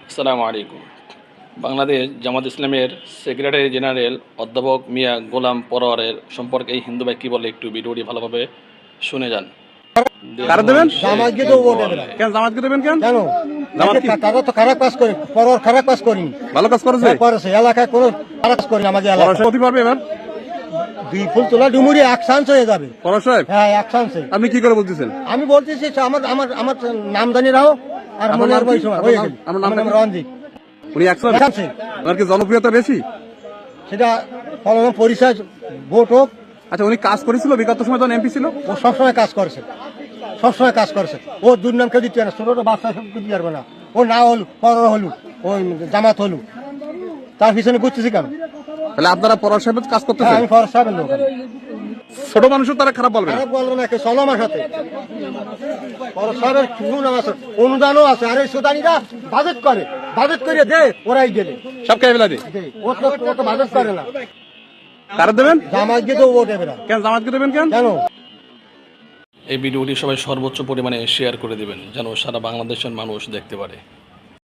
আসসালামু আলাইকুম। বাংলাদেশ জামাত ইসলামের সেক্রেটারি জেনারেল অধ্যাপক মিয়া গোলাম পরোয়ারের সম্পর্কে এই হিন্দু ভাই কী বলে একটু ভিডিওটি ভালোভাবে শুনে যান। কারা দেবেন? জামাতকে তো ভোট দেবে না। কেন জামাতকে দেবেন কেন? কেন? জামাত কি? তারা তো খারাপ কাজ করে, পরোয়ার খারাপ কাজ করেনি। ভালো কাজ করেছে? হ্যাঁ, করেছে। এলাকায় কোনো খারাপ কাজ করেনি আমাদের এলাকায়। পরশ হতে পারবে এবার? দুই ফুল তোলা ডুমুরি এক চান্স হয়ে যাবে। পরশ সাহেব, হ্যাঁ, এক চান্সে। আপনি কি করে বলতেছেন? আমি বলতেছি আমার আমার আমার নাম জানি রাখো আর আপনার মনে নাম আর কি? বয়স হয়ে আপনার গেল। নাম- আমার নাম রঞ্জিত। উনি একশন? এক চান্সে। ওনার কি জনপ্রিয়তা বেশি? সেটা ফলন পরিচয় ভোট হোক, আচ্ছা, উনি কাজ করেছিল বিগত সময় যখন এমপি ছিল? ও সবসময় কাজ করেছে, সবসময় কাজ করেছে। ও দুর্নাম কেউ দিতে পারে না, ছোট ছোট বাচ্চা সব দিতে পারবে না। ও না হলু, পরোয়ার হলু, ওই জামাত হলু, তার পিছনে ঘুরতেছি কেন? তাহলে আপনারা পরশ সাহেবের কাজ হ্যাঁ, করতেছেন? আমি ফরজ সাহেবের লোক। ছোট মানুষও তারা খারাপ বলবে না? খারাপ বলবো না, চলো আমার সাথে। ফরজ সাহেবের সুনাম আছে, অনুদানও আছে। আরে সুদানিরা বাজেট করে, বাজেট করে দে, ওরাই গেলে সব খেয়ে ফেলা দিয়ে? ও তো বাজেট করে না। কারা দেবেন? জামাতকে তো ভোট দেবে না। কেন জামাতকে দেবেন কেন? কেন? এই ভিডিওটি সবাই সর্বোচ্চ পরিমাণে শেয়ার করে দেবেন যেন সারা বাংলাদেশের মানুষ দেখতে পারে।